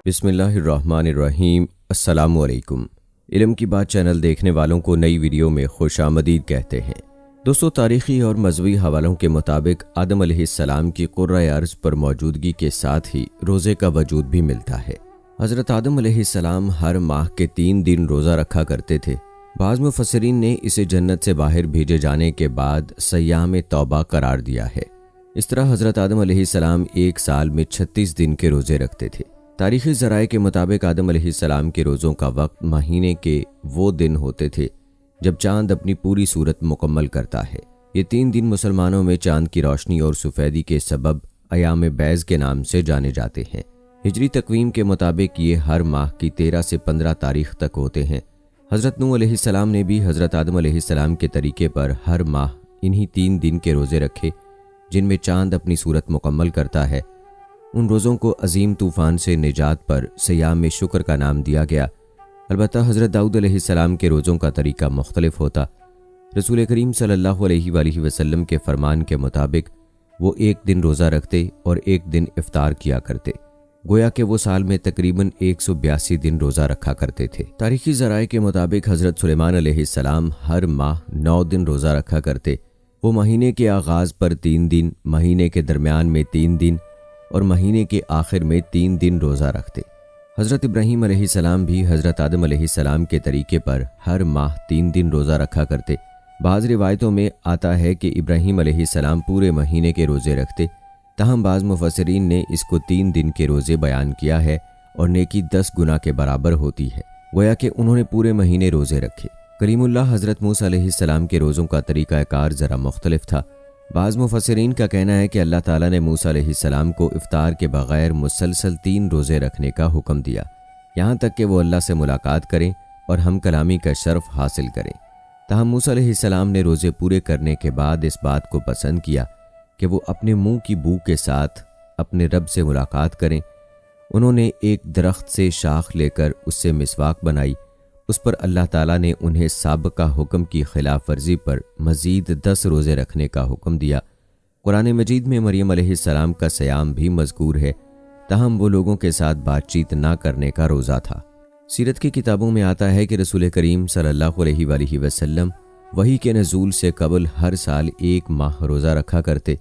بسم اللہ الرحمن الرحیم۔ السلام علیکم۔ علم کی بات چینل دیکھنے والوں کو نئی ویڈیو میں خوش آمدید کہتے ہیں۔ دوستو، تاریخی اور مذہبی حوالوں کے مطابق آدم علیہ السلام کی قرۂ ارض پر موجودگی کے ساتھ ہی روزے کا وجود بھی ملتا ہے۔ حضرت آدم علیہ السلام ہر ماہ کے 3 دن روزہ رکھا کرتے تھے۔ بعض مفسرین نے اسے جنت سے باہر بھیجے جانے کے بعد صیام توبہ قرار دیا ہے۔ اس طرح حضرت آدم علیہ السلام ایک سال میں 36 دن کے روزے رکھتے تھے۔ تاریخی ذرائع کے مطابق آدم علیہ السلام کے روزوں کا وقت مہینے کے وہ دن ہوتے تھے جب چاند اپنی پوری صورت مکمل کرتا ہے۔ یہ 3 دن مسلمانوں میں چاند کی روشنی اور سفیدی کے سبب ایام بیض کے نام سے جانے جاتے ہیں۔ ہجری تقویم کے مطابق یہ ہر ماہ کی 13 سے 15 تاریخ تک ہوتے ہیں۔ حضرت نوح علیہ السلام نے بھی حضرت آدم علیہ السلام کے طریقے پر ہر ماہ انہی 3 دن کے روزے رکھے جن میں چاند اپنی صورت مکمل کرتا ہے۔ ان روزوں کو عظیم طوفان سے نجات پر صیام شکر کا نام دیا گیا۔ البتہ حضرت داؤد علیہ السلام کے روزوں کا طریقہ مختلف ہوتا۔ رسول کریم صلی اللہ علیہ وآلہ وسلم کے فرمان کے مطابق وہ 1 دن روزہ رکھتے اور 1 دن افطار کیا کرتے، گویا کہ وہ سال میں تقریباً 182 دن روزہ رکھا کرتے تھے۔ تاریخی ذرائع کے مطابق حضرت سلیمان علیہ السلام ہر ماہ 9 دن روزہ رکھا کرتے۔ وہ مہینے کے آغاز پر 3 دن، مہینے کے درمیان میں 3 دن اور مہینے کے آخر میں 3 دن روزہ رکھتے۔ حضرت ابراہیم علیہ السلام بھی حضرت آدم علیہ السلام کے طریقے پر ہر ماہ 3 دن روزہ رکھا کرتے۔ بعض روایتوں میں آتا ہے کہ ابراہیم علیہ السلام پورے مہینے کے روزے رکھتے، تاہم بعض مفسرین نے اس کو 3 دن کے روزے بیان کیا ہے اور نیکی 10 گنا کے برابر ہوتی ہے، گویا کہ انہوں نے پورے مہینے روزے رکھے۔ کلیم اللہ حضرت موسیٰ علیہ السلام کے روزوں کا طریقہ کار ذرا مختلف تھا۔ بعض مفسرین کا کہنا ہے کہ اللہ تعالیٰ نے موسیٰ علیہ السلام کو افطار کے بغیر مسلسل 3 روزے رکھنے کا حکم دیا، یہاں تک کہ وہ اللہ سے ملاقات کریں اور ہم کلامی کا شرف حاصل کریں۔ تاہم موسیٰ علیہ السلام نے روزے پورے کرنے کے بعد اس بات کو پسند کیا کہ وہ اپنے منہ کی بو کے ساتھ اپنے رب سے ملاقات کریں۔ انہوں نے ایک درخت سے شاخ لے کر اس سے مسواک بنائی۔ اس پر اللہ تعالیٰ نے انہیں سابقہ حکم کی خلاف ورزی پر مزید 10 روزے رکھنے کا حکم دیا۔ قرآن مجید میں مریم علیہ السلام کا صیام بھی مذکور ہے، تاہم وہ لوگوں کے ساتھ بات چیت نہ کرنے کا روزہ تھا۔ سیرت کی کتابوں میں آتا ہے کہ رسول کریم صلی اللہ علیہ وآلہ وسلم وحی کے نزول سے قبل ہر سال 1 ماہ روزہ رکھا کرتے۔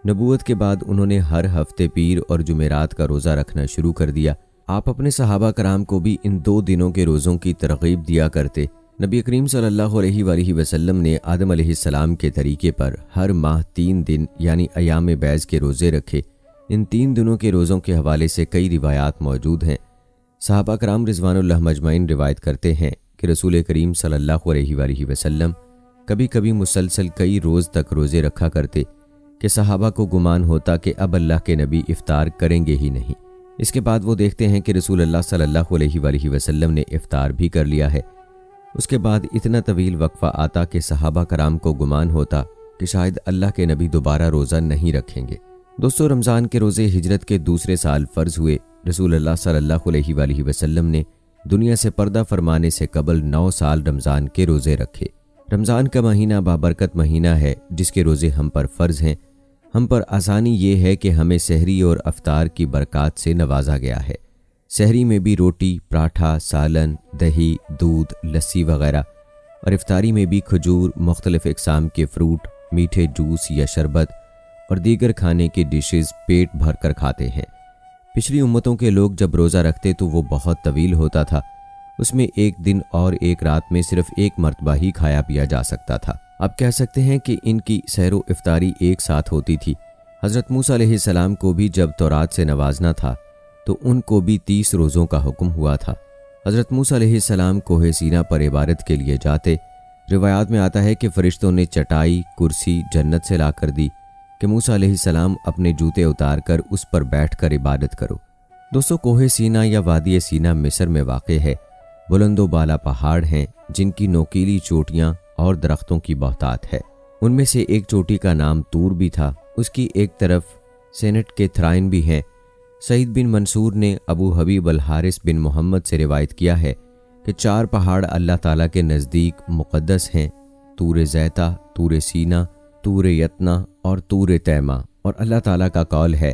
نبوت کے بعد انہوں نے ہر ہفتے پیر اور جمعرات کا روزہ رکھنا شروع کر دیا۔ آپ اپنے صحابہ کرام کو بھی ان 2 دنوں کے روزوں کی ترغیب دیا کرتے۔ نبی کریم صلی اللہ علیہ وآلہ وسلم نے آدم علیہ السلام کے طریقے پر ہر ماہ 3 دن یعنی ایام بیض کے روزے رکھے۔ ان 3 دنوں کے روزوں کے حوالے سے کئی روایات موجود ہیں۔ صحابہ کرام رضوان اللہ مجمعین روایت کرتے ہیں کہ رسول کریم صلی اللہ علیہ وآلہ وسلم کبھی کبھی مسلسل کئی روز تک روزے رکھا کرتے کہ صحابہ کو گمان ہوتا کہ اب اللہ کے نبی افطار کریں گے ہی نہیں۔ اس کے بعد وہ دیکھتے ہیں کہ رسول اللہ صلی اللہ علیہ وآلہ وسلم نے افطار بھی کر لیا ہے۔ اس کے بعد اتنا طویل وقفہ آتا کہ صحابہ کرام کو گمان ہوتا کہ شاید اللہ کے نبی دوبارہ روزہ نہیں رکھیں گے۔ دوستو، رمضان کے روزے ہجرت کے دوسرے سال فرض ہوئے۔ رسول اللہ صلی اللہ علیہ وآلہ وسلم نے دنیا سے پردہ فرمانے سے قبل 9 سال رمضان کے روزے رکھے۔ رمضان کا مہینہ بابرکت مہینہ ہے جس کے روزے ہم پر فرض ہیں۔ ہم پر آسانی یہ ہے کہ ہمیں سحری اور افطار کی برکات سے نوازا گیا ہے۔ سحری میں بھی روٹی، پراٹھا، سالن، دہی، دودھ، لسی وغیرہ، اور افطاری میں بھی کھجور، مختلف اقسام کے فروٹ، میٹھے جوس یا شربت اور دیگر کھانے کی ڈشز پیٹ بھر کر کھاتے ہیں۔ پچھلی امتوں کے لوگ جب روزہ رکھتے تو وہ بہت طویل ہوتا تھا، اس میں 1 دن اور 1 رات میں صرف 1 مرتبہ ہی کھایا پیا جا سکتا تھا۔ اب کہہ سکتے ہیں کہ ان کی سحر و افطاری ایک ساتھ ہوتی تھی۔ حضرت موسیٰ علیہ السلام کو بھی جب تورات سے نوازنا تھا تو ان کو بھی 30 روزوں کا حکم ہوا تھا۔ حضرت موسیٰ علیہ السلام کوہ سینا پر عبادت کے لیے جاتے۔ روایات میں آتا ہے کہ فرشتوں نے چٹائی، کرسی جنت سے لا کر دی کہ موسیٰ علیہ السلام اپنے جوتے اتار کر اس پر بیٹھ کر عبادت کرو۔ دوستو، کوہ سینا یا وادی سینا مصر میں واقع ہے۔ بلند و بالا پہاڑ ہیں جن کی نوکیلی چوٹیاں اور درختوں کی بہتات ہے۔ ان میں سے ایک چوٹی کا نام طور بھی تھا، اس کی ایک طرف سینٹ کے تھرائن بھی ہیں۔ سعید بن منصور نے ابو حبیب الحارث بن محمد سے روایت کیا ہے کہ 4 پہاڑ اللہ تعالیٰ کے نزدیک مقدس ہیں: طور زیتہ، طور سینا، طور یتنا اور طور تیمہ، اور اللہ تعالیٰ کا قول ہے